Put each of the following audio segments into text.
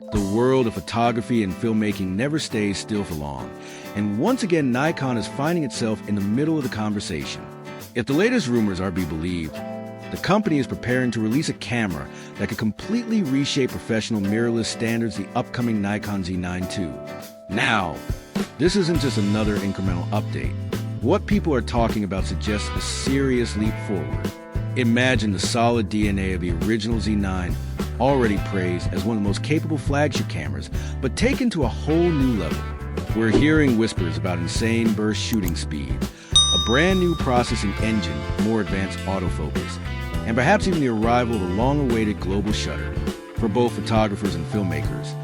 The world of photography and filmmaking never stays still for long, and once again Nikon is finding itself in the middle of the conversation. If the latest rumors are to be believed, the company is preparing to release a camera that could completely reshape professional mirrorless standards, the upcoming Nikon Z9 II. Now, this isn't just another incremental update. What people are talking about suggests a serious leap forward. Imagine the solid DNA of the original Z9, already praised as one of the most capable flagship cameras, but taken to a whole new level. We're hearing whispers about insane burst shooting speed, a brand new processing engine, more advanced autofocus, and perhaps even the arrival of a long-awaited global shutter. For both photographers and filmmakers,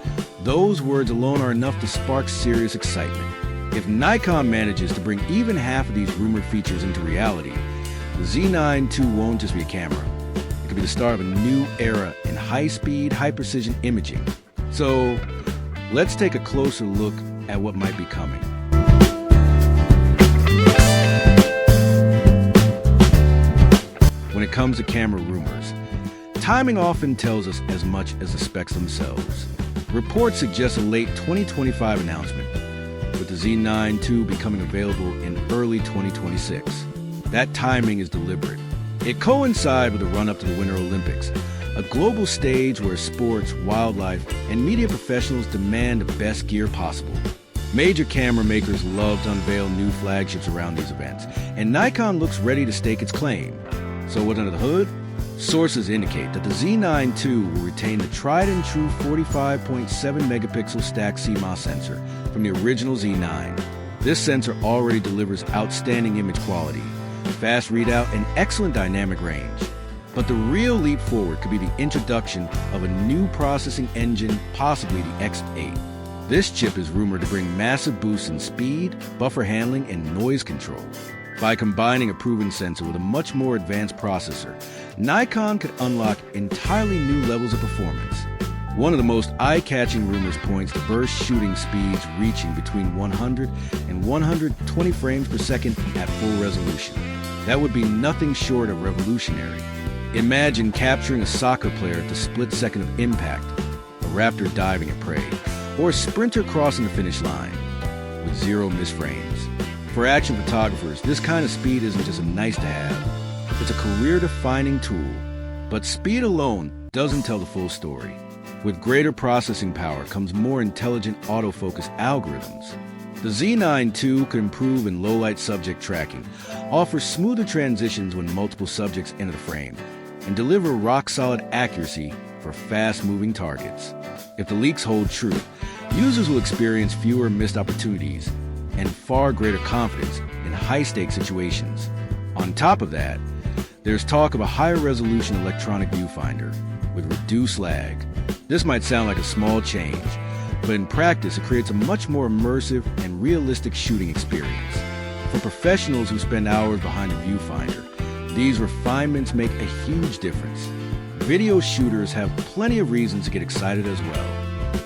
those words alone are enough to spark serious excitement. If Nikon manages to bring even half of these rumored features into reality, the Z9 II won't just be a camera. It could be the start of a new era in high-speed, high-precision imaging. So, let's take a closer look at what might be coming. When it comes to camera rumors, timing often tells us as much as the specs themselves. Reports suggest a late 2025 announcement, with the Z9 II becoming available in early 2026. That timing is deliberate. It coincides with the run-up to the Winter Olympics, a global stage where sports, wildlife, and media professionals demand the best gear possible. Major camera makers love to unveil new flagships around these events, and Nikon looks ready to stake its claim. So what's under the hood? Sources indicate that the Z9 II will retain the tried-and-true 45.7 megapixel stacked CMOS sensor from the original Z9. This sensor already delivers outstanding image quality, fast readout, and excellent dynamic range. But the real leap forward could be the introduction of a new processing engine, possibly the X8. This chip is rumored to bring massive boosts in speed, buffer handling, and noise control. By combining a proven sensor with a much more advanced processor, Nikon could unlock entirely new levels of performance. One of the most eye-catching rumors points to burst shooting speeds reaching between 100 and 120 frames per second at full resolution. That would be nothing short of revolutionary. Imagine capturing a soccer player at the split second of impact, a raptor diving at prey, or a sprinter crossing the finish line with zero missed frames. For action photographers, this kind of speed isn't just a nice-to-have. It's a career-defining tool. But speed alone doesn't tell the full story. With greater processing power comes more intelligent autofocus algorithms. The Z9 II could improve in low-light subject tracking, offer smoother transitions when multiple subjects enter the frame, and deliver rock-solid accuracy for fast-moving targets. If the leaks hold true, users will experience fewer missed opportunities and far greater confidence in high-stakes situations. On top of that, there's talk of a higher-resolution electronic viewfinder with reduced lag. This might sound like a small change, but in practice it creates a much more immersive and realistic shooting experience. For professionals who spend hours behind a viewfinder, these refinements make a huge difference. Video shooters have plenty of reasons to get excited as well.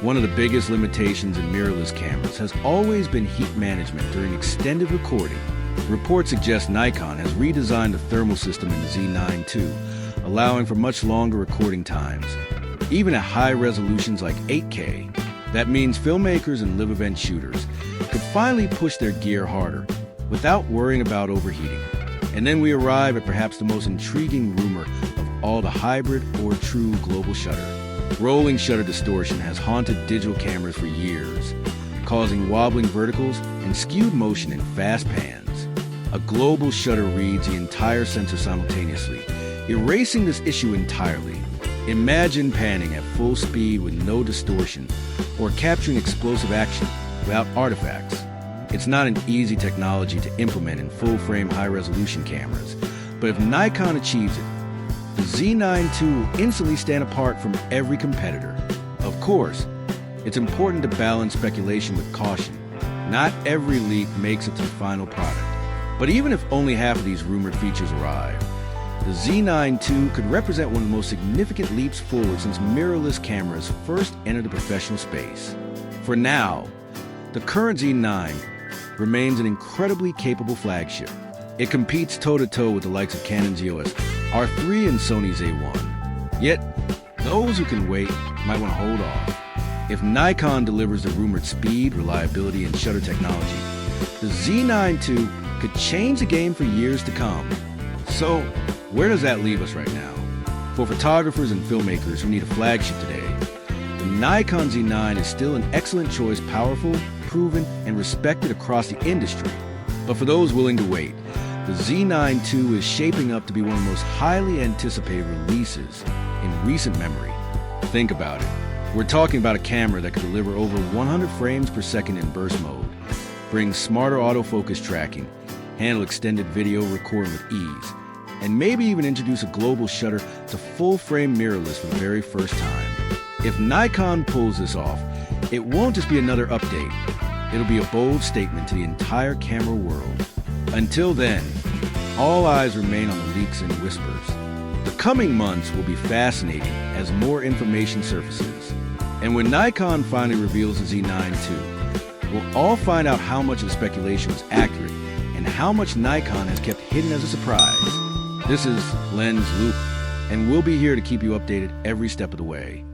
One of the biggest limitations in mirrorless cameras has always been heat management during extended recording. Reports suggest Nikon has redesigned the thermal system in the Z9 II, allowing for much longer recording times, even at high resolutions like 8K. That means filmmakers and live event shooters could finally push their gear harder without worrying about overheating. And then we arrive at perhaps the most intriguing rumor of all, the hybrid or true global shutter. Rolling shutter distortion has haunted digital cameras for years, causing wobbling verticals and skewed motion in fast pans. A global shutter reads the entire sensor simultaneously, erasing this issue entirely. Imagine panning at full speed with no distortion, or capturing explosive action without artifacts. It's not an easy technology to implement in full-frame high-resolution cameras, but if Nikon achieves it, the Z9 II will instantly stand apart from every competitor. Of course, it's important to balance speculation with caution. Not every leak makes it to the final product. But even if only half of these rumored features arrive, the Z9 II could represent one of the most significant leaps forward since mirrorless cameras first entered the professional space. For now, the current Z9 remains an incredibly capable flagship. It competes toe-to-toe with the likes of Canon's EOS R3 and Sony's A1. Yet, those who can wait might want to hold off. If Nikon delivers the rumored speed, reliability, and shutter technology, the Z9 II could change the game for years to come. So, where does that leave us right now? For photographers and filmmakers who need a flagship today, the Nikon Z9 is still an excellent choice, powerful, proven, and respected across the industry. But for those willing to wait, the Z9 II is shaping up to be one of the most highly anticipated releases in recent memory. Think about it. We're talking about a camera that could deliver over 100 frames per second in burst mode, bring smarter autofocus tracking, handle extended video recording with ease, and maybe even introduce a global shutter to full-frame mirrorless for the very first time. If Nikon pulls this off, it won't just be another update. It'll be a bold statement to the entire camera world. Until then, all eyes remain on the leaks and whispers. The coming months will be fascinating as more information surfaces. And when Nikon finally reveals the Z9 II, we'll all find out how much of the speculation was accurate and how much Nikon has kept hidden as a surprise. This is Lens Loop, and we'll be here to keep you updated every step of the way.